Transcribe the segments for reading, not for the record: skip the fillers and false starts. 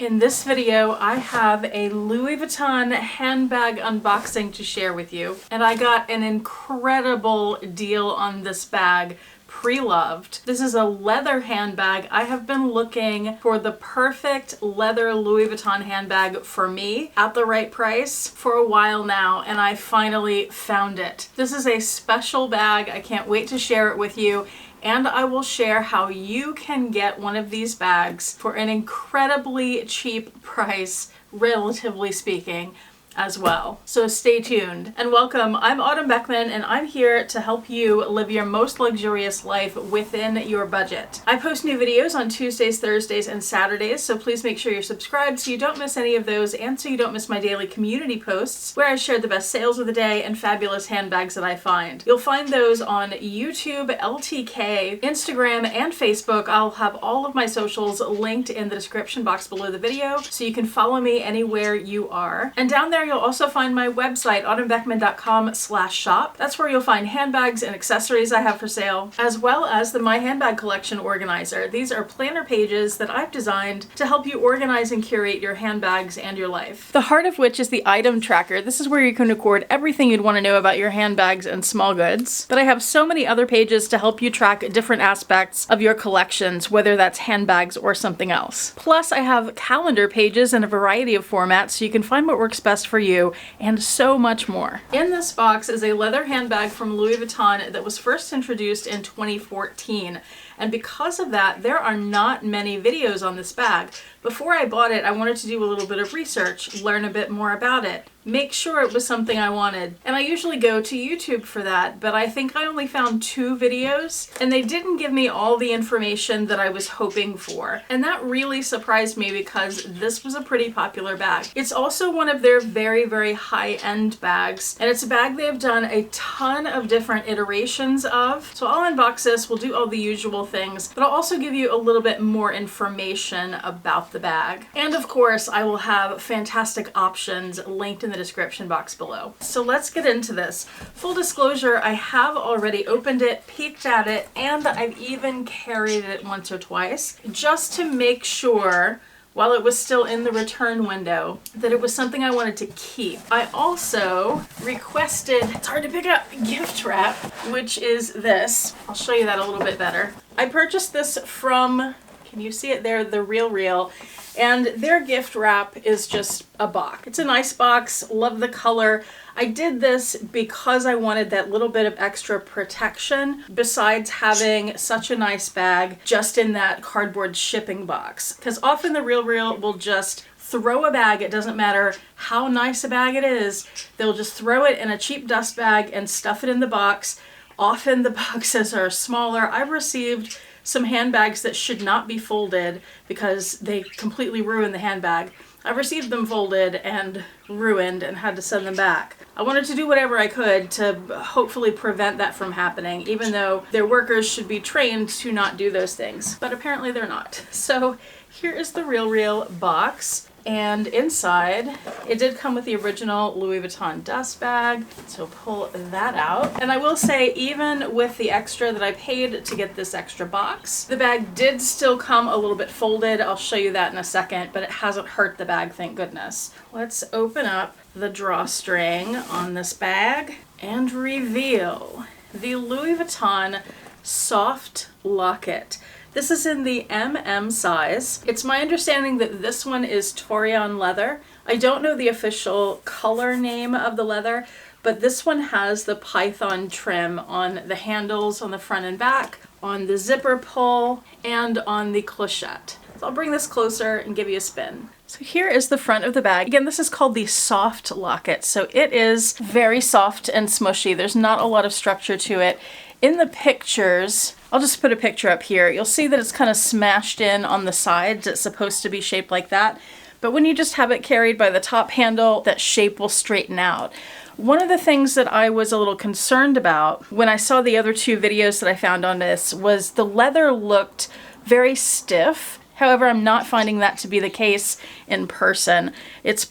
In this video, I have a Louis Vuitton handbag unboxing to share with you, and I got an incredible deal on this bag. Preloved. This is a leather handbag. I have been looking for the perfect leather Louis Vuitton handbag for me at the right price for a while now, and I finally found it. This is a special bag. I can't wait to share it with you, and I will share how you can get one of these bags for an incredibly cheap price, relatively speaking, as well. So stay tuned and welcome. I'm Autumn Beckman, and I'm here to help you live your most luxurious life within your budget. I post new videos on Tuesdays, Thursdays, and Saturdays, so please make sure you're subscribed so you don't miss any of those, and so you don't miss my daily community posts where I share the best sales of the day and fabulous handbags that I find. You'll find those on YouTube, LTK, Instagram, and Facebook. I'll have all of my socials linked in the description box below the video, so you can follow me anywhere you are. And down there you'll also find my website, autumnbeckman.com/shop. That's where you'll find handbags and accessories I have for sale, as well as the My Handbag Collection Organizer. These are planner pages that I've designed to help you organize and curate your handbags and your life. The heart of which is the item tracker. This is where you can record everything you'd want to know about your handbags and small goods. But I have so many other pages to help you track different aspects of your collections, whether that's handbags or something else. Plus, I have calendar pages in a variety of formats so you can find what works best for you, and so much more. In this box is a leather handbag from Louis Vuitton that was first introduced in 2014. And because of that, there are not many videos on this bag. Before I bought it, I wanted to do a little bit of research, learn a bit more about it, make sure it was something I wanted. And I usually go to YouTube for that, but I think I only found 2 videos, and they didn't give me all the information that I was hoping for. And that really surprised me because this was a pretty popular bag. It's also one of their very, very high-end bags, and it's a bag they've done a ton of different iterations of. So I'll unbox this, we'll do all the usual things, but I'll also give you a little bit more information about the bag. And of course, I will have fantastic options linked in the description box below. So let's get into this. Full disclosure, I have already opened it, peeked at it, and I've even carried it once or twice just to make sure, while it was still in the return window, that it was something I wanted to keep. I also requested, it's hard to pick up, gift wrap, which is this. I'll show you that a little bit better. I purchased this from, can you see it there, The Real, and their gift wrap is just a box. It's a nice box, love the color. I did this because I wanted that little bit of extra protection besides having such a nice bag just in that cardboard shipping box. Because often The Real will just throw a bag, it doesn't matter how nice a bag it is, they'll just throw it in a cheap dust bag and stuff it in the box. Often the boxes are smaller. I've received some handbags that should not be folded because they completely ruin the handbag. I've received them folded and ruined and had to send them back. I wanted to do whatever I could to hopefully prevent that from happening, even though their workers should be trained to not do those things. But apparently they're not. So here is the Real box. And inside, it did come with the original Louis Vuitton dust bag, so pull that out. And I will say, even with the extra that I paid to get this extra box, the bag did still come a little bit folded. I'll show you that in a second, but it hasn't hurt the bag, thank goodness. Let's open up the drawstring on this bag and reveal the Louis Vuitton soft locket. This is in the MM size. It's my understanding that this one is Torion leather. I don't know the official color name of the leather, but this one has the python trim on the handles on the front and back, on the zipper pull, and on the clochette. So I'll bring this closer and give you a spin. So here is the front of the bag. Again, this is called the soft locket. So it is very soft and smushy. There's not a lot of structure to it. In the pictures, I'll just put a picture up here. You'll see that it's kind of smashed in on the sides. It's supposed to be shaped like that. But when you just have it carried by the top handle, that shape will straighten out. One of the things that I was a little concerned about when I saw the other 2 videos that I found on this was the leather looked very stiff. However, I'm not finding that to be the case in person. It's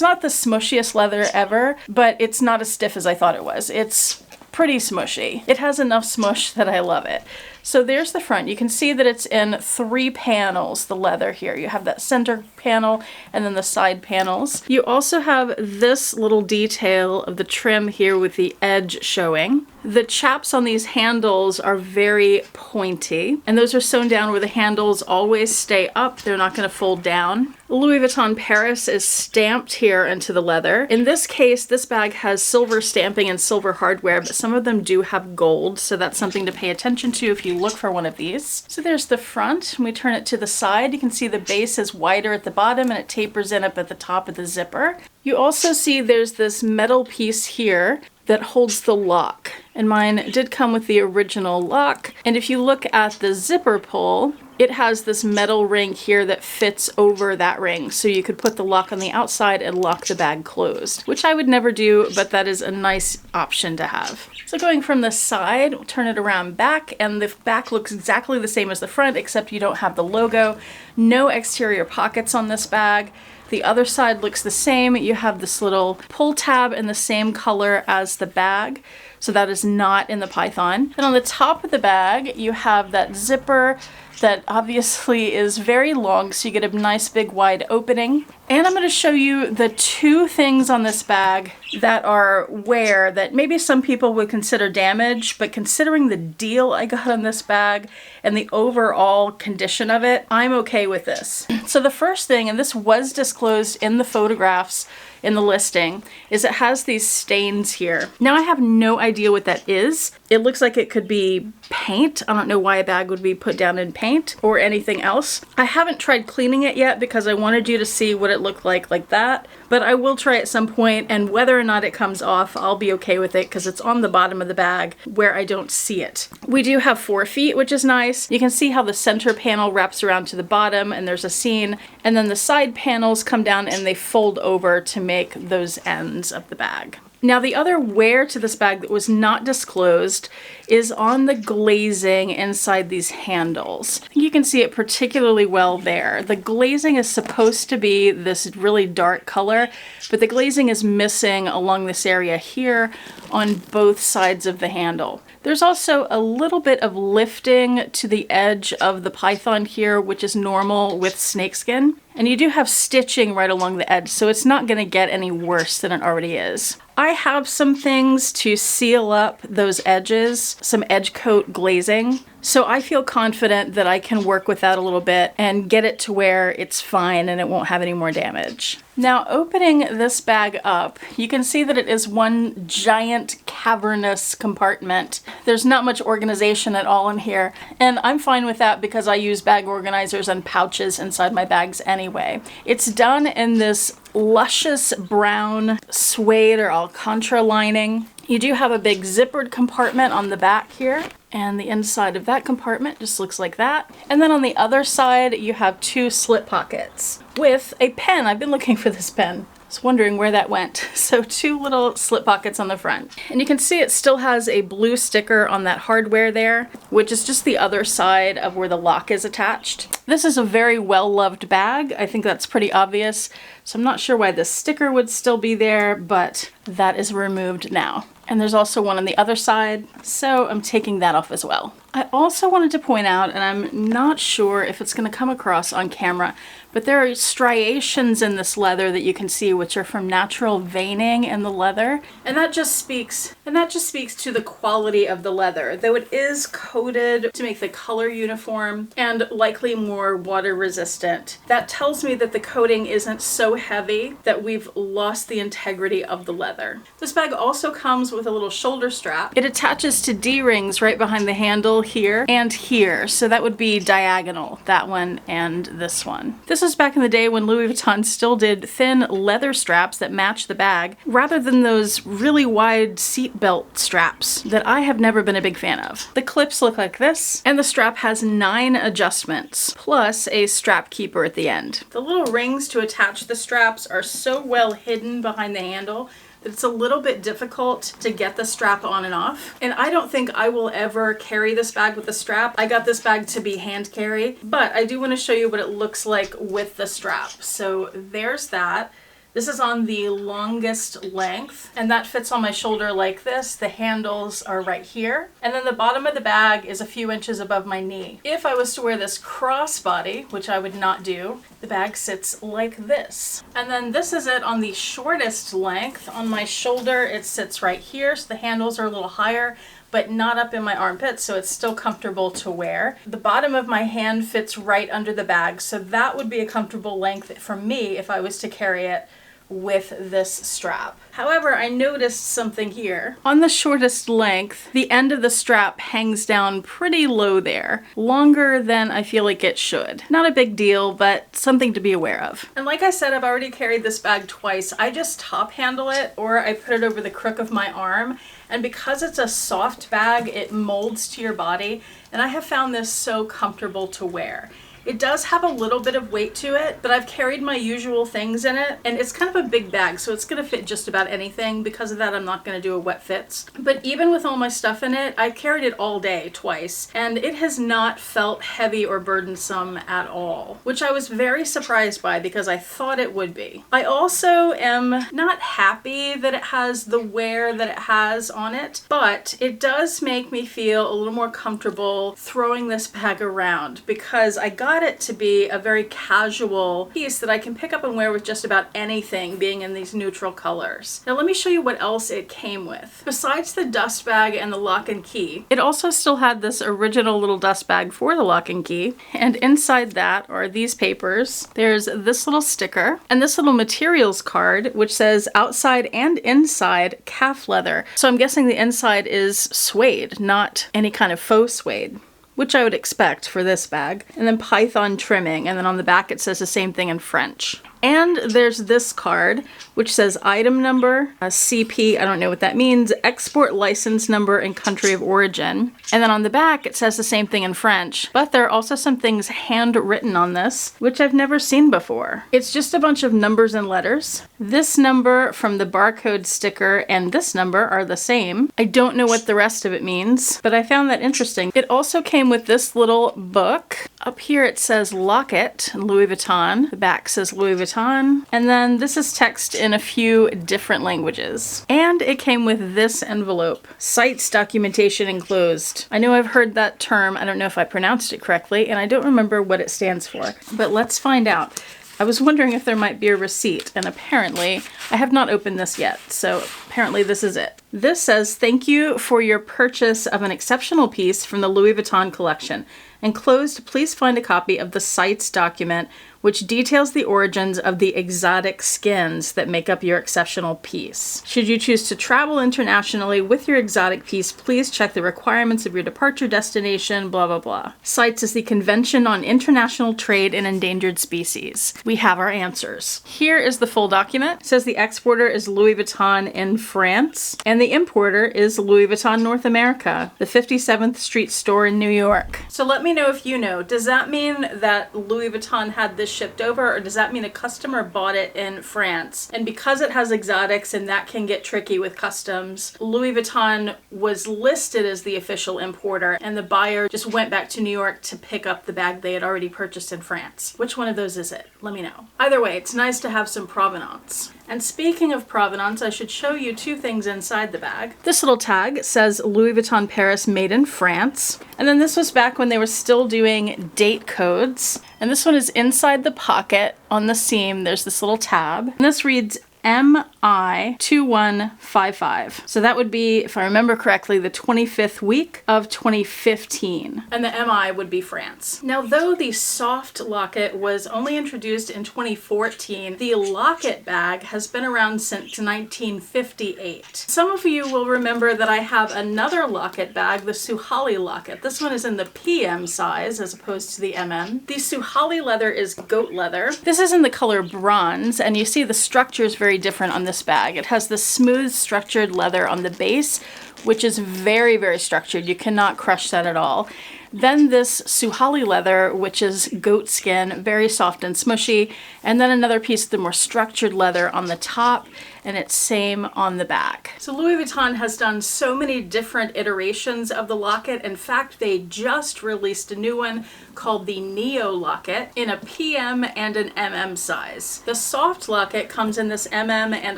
not the smushiest leather ever, but it's not as stiff as I thought it was. It's pretty smushy. It has enough smush that I love it. So there's the front. You can see that it's in 3 panels, the leather here. You have that center panel and then the side panels. You also have this little detail of the trim here with the edge showing. The chaps on these handles are very pointy, and those are sewn down where the handles always stay up. They're not going to fold down. Louis Vuitton Paris is stamped here into the leather. In this case, this bag has silver stamping and silver hardware, but some of them do have gold, so that's something to pay attention to if you look for one of these. So there's the front. When we turn it to the side, you can see the base is wider at the bottom and it tapers in up at the top of the zipper. You also see there's this metal piece here that holds the lock, and mine did come with the original lock. And if you look at the zipper pull, it has this metal ring here that fits over that ring, so you could put the lock on the outside and lock the bag closed, which I would never do, but that is a nice option to have. So going from the side, we'll turn it around back, and the back looks exactly the same as the front, except you don't have the logo. No exterior pockets on this bag. The other side looks the same. You have this little pull tab in the same color as the bag, so that is not in the Python. And on the top of the bag, you have that zipper that obviously is very long, so you get a nice big wide opening. And I'm going to show you the 2 things on this bag that are wear that maybe some people would consider damage, but considering the deal I got on this bag and the overall condition of it, I'm okay with this. So the first thing, and this was disclosed in the photographs in the listing, is it has these stains here. Now I have no idea what that is. It looks like it could be paint. I don't know why a bag would be put down in paint or anything else. I haven't tried cleaning it yet because I wanted you to see what it looked like that, but I will try at some point, and whether or not it comes off, I'll be okay with it because it's on the bottom of the bag where I don't see it. We do have 4 feet, which is nice. You can see how the center panel wraps around to the bottom and there's a seam, and then the side panels come down and they fold over to make those ends of the bag. Now the other wear to this bag that was not disclosed is on the glazing inside these handles. I think you can see it particularly well there. The glazing is supposed to be this really dark color, but the glazing is missing along this area here on both sides of the handle. There's also a little bit of lifting to the edge of the Python here, which is normal with snakeskin. And you do have stitching right along the edge, so it's not going to get any worse than it already is. I have some things to seal up those edges, some edge coat glazing. So I feel confident that I can work with that a little bit and get it to where it's fine and it won't have any more damage. Now opening this bag up, you can see that it is one giant cavernous compartment. There's not much organization at all in here, and I'm fine with that because I use bag organizers and pouches inside my bags anyway. It's done in this luscious brown suede or alcantara lining. You do have a big zippered compartment on the back here, and the inside of that compartment just looks like that. And then on the other side, you have 2 slip pockets with a pen. I've been looking for this pen. I was wondering where that went. So 2 little slip pockets on the front. And you can see it still has a blue sticker on that hardware there, which is just the other side of where the lock is attached. This is a very well-loved bag. I think that's pretty obvious. So I'm not sure why this sticker would still be there, but that is removed now. And there's also one on the other side, so I'm taking that off as well. I also wanted to point out, and I'm not sure if it's going to come across on camera, but there are striations in this leather that you can see, which are from natural veining in the leather, and that just speaks to the quality of the leather. Though it is coated to make the color uniform and likely more water resistant, that tells me that the coating isn't so heavy that we've lost the integrity of the leather. This bag also comes with a little shoulder strap. It attaches to D-rings right behind the handle here and here, so that would be diagonal, that one and this one. This was back in the day when Louis Vuitton still did thin leather straps that match the bag, rather than those really wide seat belt straps that I have never been a big fan of. The clips look like this, and the strap has 9 adjustments, plus a strap keeper at the end. The little rings to attach the straps are so well hidden behind the handle that it's a little bit difficult to get the strap on and off. And I don't think I will ever carry this bag with a strap. I got this bag to be hand carry, but I do want to show you what it looks like with the strap. So there's that. This is on the longest length, and that fits on my shoulder like this. The handles are right here, and then the bottom of the bag is a few inches above my knee. If I was to wear this crossbody, which I would not do, the bag sits like this. And then this is it on the shortest length. On my shoulder, it sits right here, so the handles are a little higher, but not up in my armpits, so it's still comfortable to wear. The bottom of my hand fits right under the bag, so that would be a comfortable length for me if I was to carry it with this strap. However, I noticed something here. On the shortest length, the end of the strap hangs down pretty low there, longer than I feel like it should. Not a big deal, but something to be aware of. And like I said, I've already carried this bag twice. I just top handle it, or I put it over the crook of my arm. And because it's a soft bag, it molds to your body, and I have found this so comfortable to wear. It does have a little bit of weight to it, but I've carried my usual things in it, and it's kind of a big bag, so it's gonna fit just about anything. Because of that, I'm not gonna do a wet fits. But even with all my stuff in it, I've carried it all day twice, and it has not felt heavy or burdensome at all, which I was very surprised by because I thought it would be. I also am not happy that it has the wear that it has on it, but it does make me feel a little more comfortable throwing this bag around, because I got it to be a very casual piece that I can pick up and wear with just about anything, being in these neutral colors. Now let me show you what else it came with. Besides the dust bag and the lock and key, it also still had this original little dust bag for the lock and key, and inside that are these papers. There's this little sticker and this little materials card which says outside and inside calf leather. So I'm guessing the inside is suede, not any kind of faux suede, which I would expect for this bag. And then python trimming, and then on the back it says the same thing in French. And there's this card, which says item number, CP, I don't know what that means, export license number and country of origin. And then on the back, it says the same thing in French. But there are also some things handwritten on this, which I've never seen before. It's just a bunch of numbers and letters. This number from the barcode sticker and this number are the same. I don't know what the rest of it means, but I found that interesting. It also came with this little book. Up here it says Locket, Louis Vuitton. The back says Louis Vuitton. And then this is text in a few different languages. And it came with this envelope. Sites documentation enclosed. I know I've heard that term. I don't know if I pronounced it correctly, and I don't remember what it stands for. But let's find out. I was wondering if there might be a receipt, and apparently I have not opened this yet, so apparently this is it. This says, thank you for your purchase of an exceptional piece from the Louis Vuitton collection. Enclosed, please find a copy of the Sites document, which details the origins of the exotic skins that make up your exceptional piece. Should you choose to travel internationally with your exotic piece, please check the requirements of your departure destination, blah, blah, blah. Sites is the Convention on International Trade in Endangered Species. We have our answers. Here is the full document. It says the exporter is Louis Vuitton in France, and the importer is Louis Vuitton North America, the 57th Street store in New York. So let me know if you know, does that mean that Louis Vuitton had this shipped over, or does that mean a customer bought it in France? And because it has exotics and that can get tricky with customs, Louis Vuitton was listed as the official importer and the buyer just went back to New York to pick up the bag they had already purchased in France. Which one of those is it? Let me know. Either way, it's nice to have some provenance. And speaking of provenance, I should show you two things inside the bag. This little tag says Louis Vuitton Paris made in France. And then this was back when they were still doing date codes. And this one is inside the pocket on the seam. There's this little tab. And this reads MI2155. So that would be, if I remember correctly, the 25th week of 2015. And the MI would be France. Now, though the soft locket was only introduced in 2014, the locket bag has been around since 1958. Some of you will remember that I have another locket bag, the Suhali locket. This one is in the PM size as opposed to the MM. The Suhali leather is goat leather. This is in the color bronze, and you see the structure is very different on this bag. It has the smooth structured leather on the base, which is very, very structured. You cannot crush that at all. Then this Suhali leather, which is goat skin, very soft and smushy. And then another piece of the more structured leather on the top. and it's same on the back. So Louis Vuitton has done so many different iterations of the locket. In fact, they just released a new one called the Neo locket in a PM and an MM size. The soft locket comes in this MM and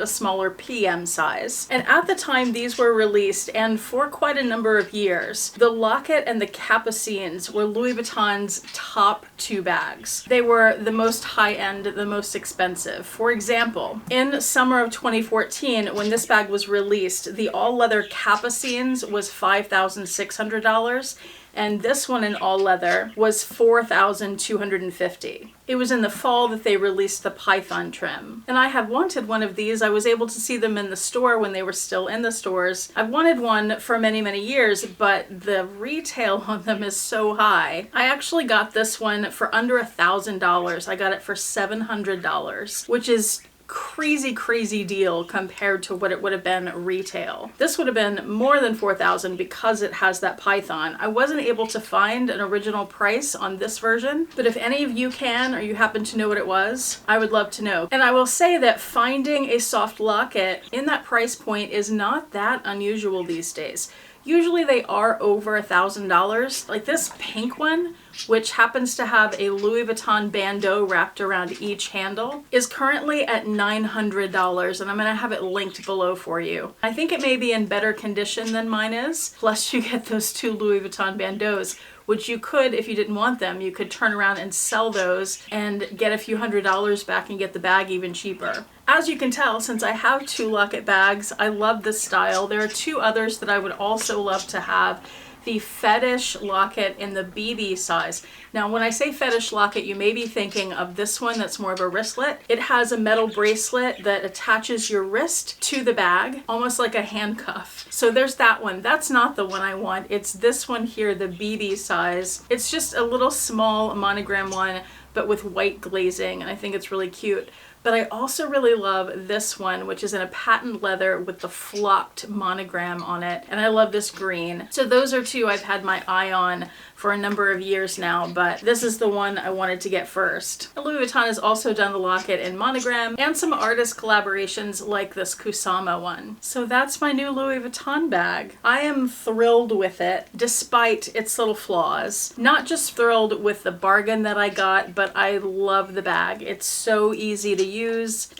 a smaller PM size. And at the time these were released, and for quite a number of years, the locket and the capucines were Louis Vuitton's top two bags. They were the most high-end, the most expensive. For example, in summer of 2014, when this bag was released, the all-leather capucines was $5,600, and this one in all leather was $4,250. It was in the fall that they released the python trim. And I had wanted one of these. I was able to see them in the store when they were still in the stores. I've wanted one for many, many years, but the retail on them is so high. I actually got this one for under $1,000. I got it for $700, which is crazy deal compared to what it would have been retail. This would have been more than $4,000 because it has that python. I wasn't able to find an original price on this version, but if any of you can, or you happen to know what it was, I would love to know. And I will say that finding a soft locket in that price point is not that unusual these days. Usually they are over $1,000. Like this pink one, which happens to have a Louis Vuitton bandeau wrapped around each handle, is currently at $900, and I'm gonna have it linked below for you. I think it may be in better condition than mine is, plus you get those two Louis Vuitton bandeaus, which you could, if you didn't want them, you could turn around and sell those and get a few $100s back and get the bag even cheaper. As you can tell, since I have two locket bags, I love this style. There are two others that I would also love to have. The fetish locket in the BB size. Now, when I say fetish locket, you may be thinking of this one that's more of a wristlet. It has a metal bracelet that attaches your wrist to the bag, almost like a handcuff. So there's that one. That's not the one I want. It's this one here, the BB size. It's just a little small monogram one, but with white glazing, and I think it's really cute. But I also really love this one, which is in a patent leather with the flocked monogram on it. And I love this green. So those are two I've had my eye on for a number of years now, but this is the one I wanted to get first. Louis Vuitton has also done the locket in monogram and some artist collaborations like this Kusama one. So that's my new Louis Vuitton bag. I am thrilled with it, despite its little flaws. Not just thrilled with the bargain that I got, but I love the bag. It's so easy to use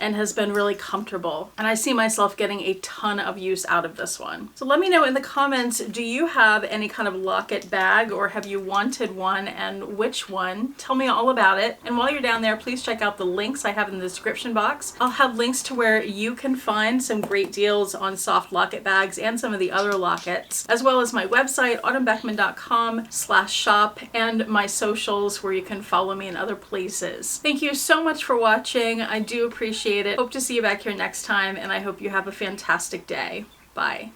and has been really comfortable. And I see myself getting a ton of use out of this one. So let me know in the comments, do you have any kind of locket bag, or have you wanted one, and which one? Tell me all about it. And while you're down there, please check out the links I have in the description box. I'll have links to where you can find some great deals on soft locket bags and some of the other lockets, as well as my website, autumnbeckman.com/shop, and my socials where you can follow me in other places. Thank you so much for watching. I do appreciate it. Hope to see you back here next time, and I hope you have a fantastic day. Bye.